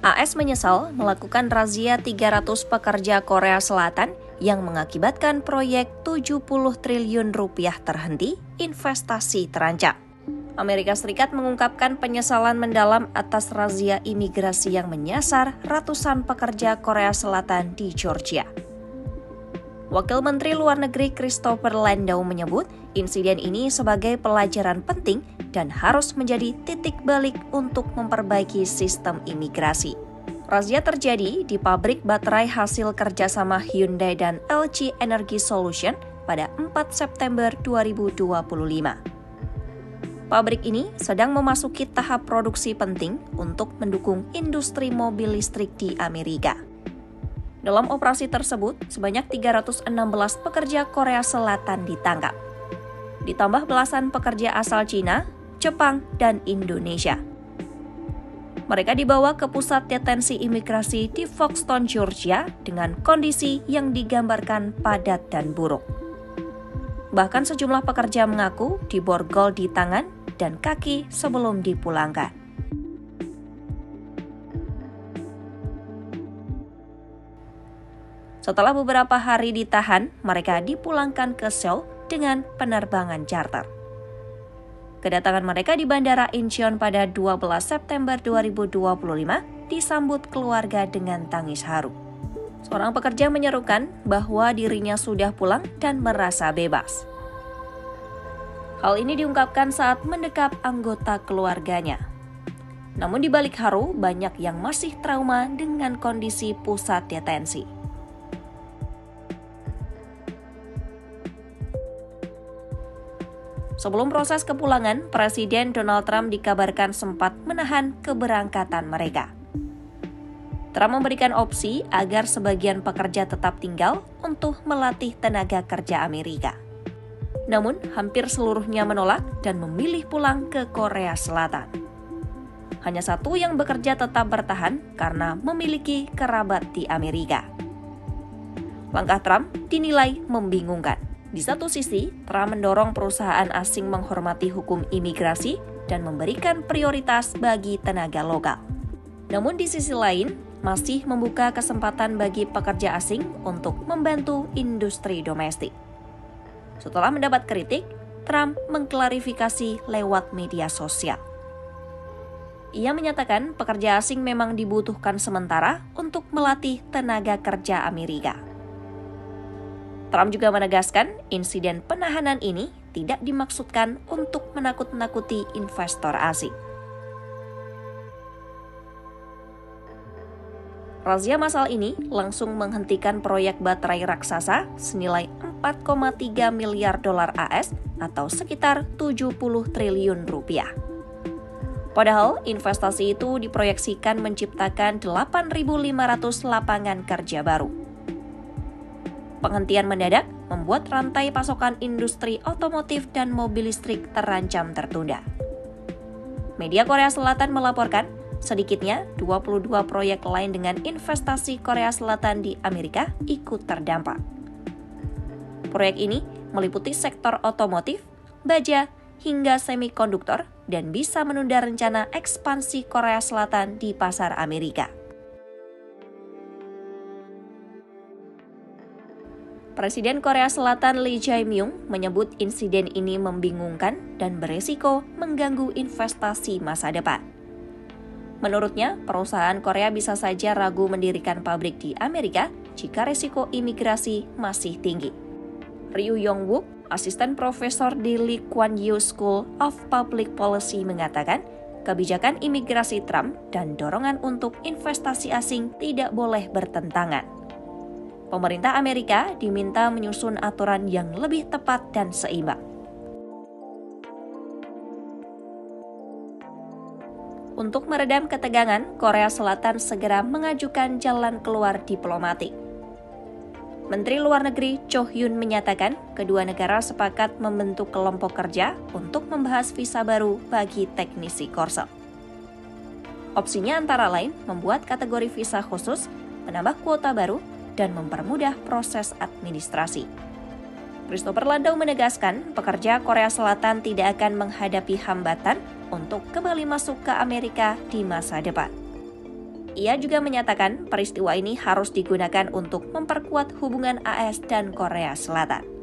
AS menyesal melakukan razia 300 pekerja Korea Selatan yang mengakibatkan proyek 70 triliun rupiah terhenti, investasi terancam. Amerika Serikat mengungkapkan penyesalan mendalam atas razia imigrasi yang menyasar ratusan pekerja Korea Selatan di Georgia. Wakil Menteri Luar Negeri Christopher Landau menyebut insiden ini sebagai pelajaran penting dan harus menjadi titik balik untuk memperbaiki sistem imigrasi. Razia terjadi di pabrik baterai hasil kerjasama Hyundai dan LG Energy Solution pada 4 September 2025. Pabrik ini sedang memasuki tahap produksi penting untuk mendukung industri mobil listrik di Amerika. Dalam operasi tersebut, sebanyak 316 pekerja Korea Selatan ditangkap. Ditambah belasan pekerja asal Cina, Jepang, dan Indonesia. Mereka dibawa ke pusat detensi imigrasi di Foxton, Georgia dengan kondisi yang digambarkan padat dan buruk. Bahkan sejumlah pekerja mengaku diborgol di tangan dan kaki sebelum dipulangkan. Setelah beberapa hari ditahan, mereka dipulangkan ke Seoul dengan penerbangan charter. Kedatangan mereka di Bandara Incheon pada 12 September 2025 disambut keluarga dengan tangis haru. Seorang pekerja menyerukan bahwa dirinya sudah pulang dan merasa bebas. Hal ini diungkapkan saat mendekap anggota keluarganya. Namun di balik haru, banyak yang masih trauma dengan kondisi pusat detensi. Sebelum proses kepulangan, Presiden Donald Trump dikabarkan sempat menahan keberangkatan mereka. Trump memberikan opsi agar sebagian pekerja tetap tinggal untuk melatih tenaga kerja Amerika. Namun, hampir seluruhnya menolak dan memilih pulang ke Korea Selatan. Hanya satu yang bekerja tetap bertahan karena memiliki kerabat di Amerika. Langkah Trump dinilai membingungkan. Di satu sisi, Trump mendorong perusahaan asing menghormati hukum imigrasi dan memberikan prioritas bagi tenaga lokal. Namun di sisi lain, masih membuka kesempatan bagi pekerja asing untuk membantu industri domestik. Setelah mendapat kritik, Trump mengklarifikasi lewat media sosial. Ia menyatakan pekerja asing memang dibutuhkan sementara untuk melatih tenaga kerja Amerika. Trump juga menegaskan insiden penahanan ini tidak dimaksudkan untuk menakut-nakuti investor asing. Razia massal ini langsung menghentikan proyek baterai raksasa senilai 4,3 miliar dolar AS atau sekitar 70 triliun rupiah. Padahal investasi itu diproyeksikan menciptakan 8.500 lapangan kerja baru. Penghentian mendadak membuat rantai pasokan industri otomotif dan mobil listrik terancam tertunda. Media Korea Selatan melaporkan, sedikitnya 22 proyek lain dengan investasi Korea Selatan di Amerika ikut terdampak. Proyek ini meliputi sektor otomotif, baja, hingga semikonduktor dan bisa menunda rencana ekspansi Korea Selatan di pasar Amerika. Presiden Korea Selatan Lee Jae-myung menyebut insiden ini membingungkan dan beresiko mengganggu investasi masa depan. Menurutnya, perusahaan Korea bisa saja ragu mendirikan pabrik di Amerika jika resiko imigrasi masih tinggi. Ryu Yong-wook, asisten profesor di Lee Kuan Yew School of Public Policy mengatakan, kebijakan imigrasi Trump dan dorongan untuk investasi asing tidak boleh bertentangan. Pemerintah Amerika diminta menyusun aturan yang lebih tepat dan seimbang. Untuk meredam ketegangan, Korea Selatan segera mengajukan jalan keluar diplomatik. Menteri Luar Negeri Cho Hyun menyatakan kedua negara sepakat membentuk kelompok kerja untuk membahas visa baru bagi teknisi Korsel. Opsinya antara lain membuat kategori visa khusus, menambah kuota baru, dan mempermudah proses administrasi. Christopher Landau menegaskan pekerja Korea Selatan tidak akan menghadapi hambatan untuk kembali masuk ke Amerika di masa depan. Ia juga menyatakan peristiwa ini harus digunakan untuk memperkuat hubungan AS dan Korea Selatan.